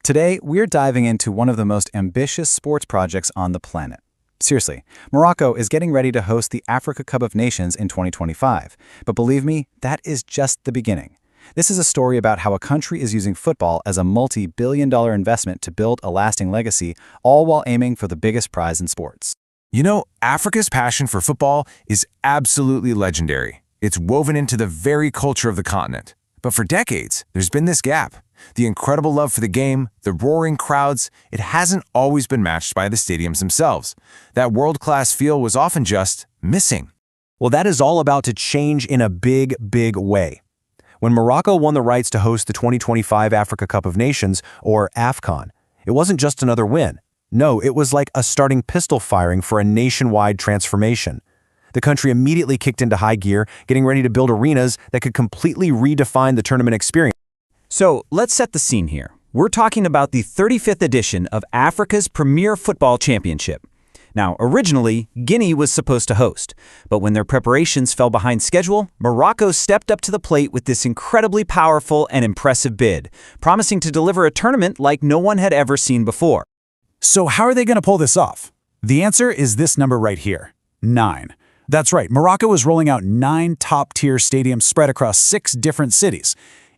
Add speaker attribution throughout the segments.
Speaker 1: Today, we're diving into one of the most ambitious sports projects on the planet. Seriously, Morocco is getting ready to host the Africa Cup of Nations in 2025. But believe me, that is just the beginning. This is a story about how a country is using football as a multi-billion-dollar investment to build a lasting legacy, all while aiming for the biggest prize in sports.
Speaker 2: You know, Africa's passion for football is absolutely legendary. It's woven into the very culture of the continent. But for decades, there's been this gap. The incredible love for the game, the roaring crowds, it hasn't always been matched by the stadiums themselves. That world-class feel was often just missing.
Speaker 3: Well, that is all about to change in a big, big way. When Morocco won the rights to host the 2025 Africa Cup of Nations, or AFCON, it wasn't just another win. No, it was like a starting pistol firing for a nationwide transformation. The country immediately kicked into high gear, getting ready to build arenas that could completely redefine the tournament experience.
Speaker 4: So let's set the scene here. We're talking about the 35th edition of Africa's Premier Football Championship. Now, originally, Guinea was supposed to host, but when their preparations fell behind schedule, Morocco stepped up to the plate with this incredibly powerful and impressive bid, promising to deliver a tournament like no one had ever seen before.
Speaker 1: So how are they going to pull this off? The answer is this number right here, 9. That's right, Morocco is rolling out 9 top-tier stadiums spread across 6 different cities.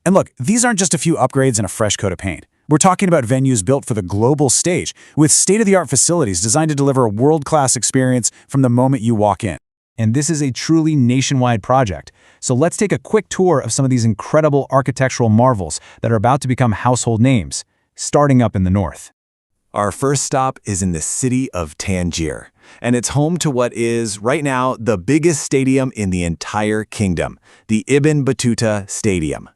Speaker 1: And look, these aren't just a few upgrades and a fresh coat of paint. We're talking about venues built for the global stage, with state-of-the-art facilities designed to deliver a world-class experience from the moment you walk in. And this is a truly nationwide project. So let's take a quick tour of some of these incredible architectural marvels that are about to become household names, starting up in the north.
Speaker 5: Our first stop is in the city of Tangier, and it's home to what is, right now, the biggest stadium in the entire kingdom, the Ibn Batouta Stadium.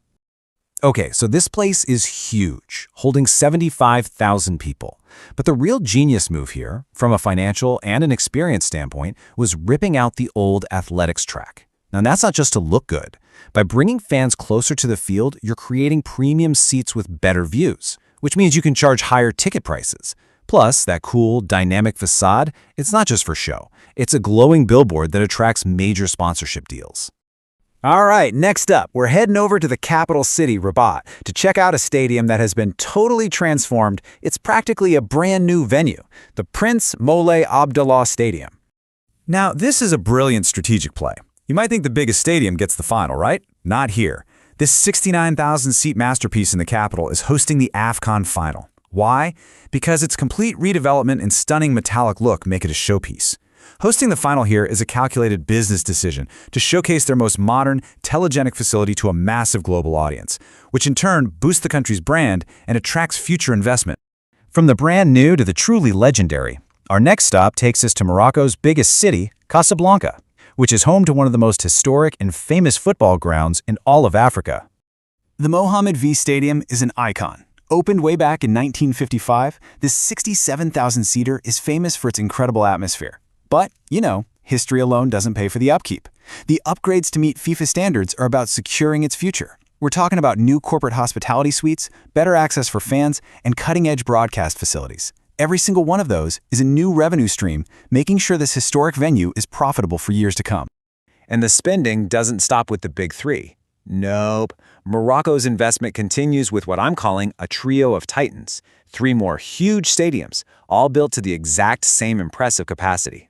Speaker 3: Okay, so this place is huge, holding 75,000 people. But the real genius move here, from a financial and an experience standpoint, was ripping out the old athletics track. Now, that's not just to look good. By bringing fans closer to the field, you're creating premium seats with better views, which means you can charge higher ticket prices. Plus, that cool, dynamic facade, it's not just for show. It's a glowing billboard that attracts major sponsorship deals.
Speaker 4: All right, next up, we're heading over to the capital city, Rabat, to check out a stadium that has been totally transformed. It's practically a brand new venue, the Prince Moulay Abdellah Stadium.
Speaker 1: Now, this is a brilliant strategic play. You might think the biggest stadium gets the final, right? Not here. This 69,000-seat masterpiece in the capital is hosting the AFCON final. Why? Because its complete redevelopment and stunning metallic look make it a showpiece. Hosting the final here is a calculated business decision to showcase their most modern, telegenic facility to a massive global audience, which in turn boosts the country's brand and attracts future investment.
Speaker 3: From the brand new to the truly legendary, our next stop takes us to Morocco's biggest city, Casablanca, which is home to one of the most historic and famous football grounds in all of Africa.
Speaker 1: The Mohammed V Stadium is an icon. Opened way back in 1955, this 67,000-seater is famous for its incredible atmosphere. But, you know, history alone doesn't pay for the upkeep. The upgrades to meet FIFA standards are about securing its future. We're talking about new corporate hospitality suites, better access for fans, and cutting-edge broadcast facilities. Every single one of those is a new revenue stream, making sure this historic venue is profitable for years to come.
Speaker 5: And the spending doesn't stop with the big 3. Nope. Morocco's investment continues with what I'm calling a trio of titans. 3 more huge stadiums, all built to the exact same impressive capacity.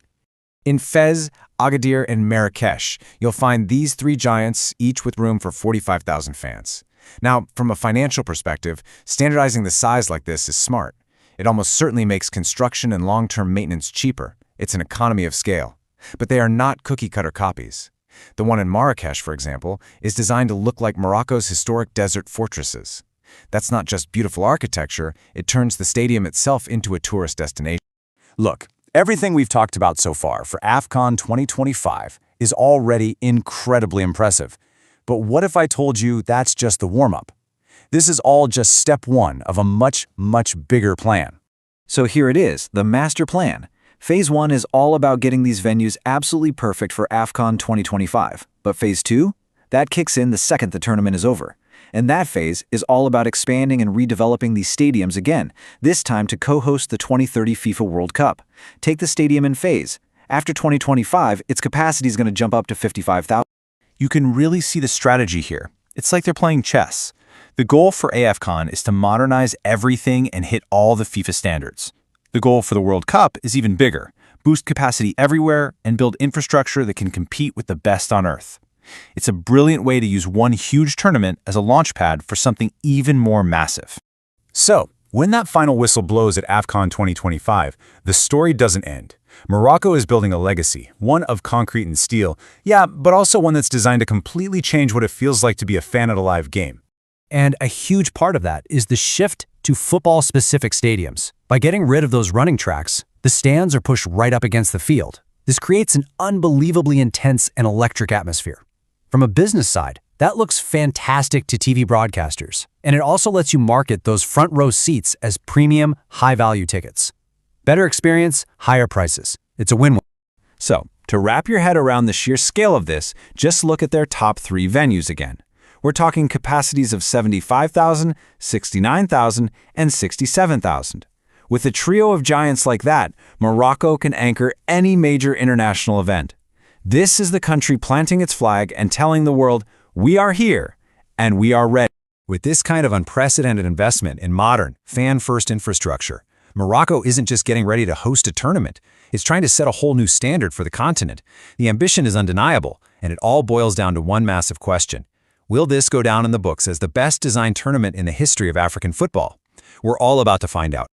Speaker 2: In Fez, Agadir, and Marrakesh, you'll find these 3 giants, each with room for 45,000 fans. Now, from a financial perspective, standardizing the size like this is smart. It almost certainly makes construction and long-term maintenance cheaper. It's an economy of scale. But they are not cookie-cutter copies. The one in Marrakesh, for example, is designed to look like Morocco's historic desert fortresses. That's not just beautiful architecture, it turns the stadium itself into a tourist destination.
Speaker 3: Look, everything we've talked about so far for AFCON 2025 is already incredibly impressive. But what if I told you that's just the warm-up? This is all just step 1 of a much, much bigger plan.
Speaker 4: So here it is, the master plan. Phase 1 is all about getting these venues absolutely perfect for AFCON 2025. But Phase 2? That kicks in the second the tournament is over. And that phase is all about expanding and redeveloping these stadiums again, this time to co-host the 2030 FIFA World Cup. Take the stadium in phase. After 2025, its capacity is going to jump up to 55,000.
Speaker 3: You can really see the strategy here. It's like they're playing chess. The goal for AFCON is to modernize everything and hit all the FIFA standards. The goal for the World Cup is even bigger: boost capacity everywhere and build infrastructure that can compete with the best on earth. It's a brilliant way to use one huge tournament as a launchpad for something even more massive.
Speaker 1: So, when that final whistle blows at AFCON 2025, the story doesn't end. Morocco is building a legacy, one of concrete and steel, yeah, but also one that's designed to completely change what it feels like to be a fan at a live game.
Speaker 6: And a huge part of that is the shift to football-specific stadiums. By getting rid of those running tracks, the stands are pushed right up against the field. This creates an unbelievably intense and electric atmosphere. From a business side, that looks fantastic to TV broadcasters, and it also lets you market those front row seats as premium, high-value tickets. Better experience, higher prices. It's a win-win.
Speaker 3: So, to wrap your head around the sheer scale of this, just look at their top 3 venues again. We're talking capacities of 75,000, 69,000, and 67,000. With a trio of giants like that, Morocco can anchor any major international event. This is the country planting its flag and telling the world, we are here, and we are ready.
Speaker 2: With this kind of unprecedented investment in modern, fan-first infrastructure, Morocco isn't just getting ready to host a tournament. It's trying to set a whole new standard for the continent. The ambition is undeniable, and it all boils down to one massive question. Will this go down in the books as the best designed tournament in the history of African football? We're all about to find out.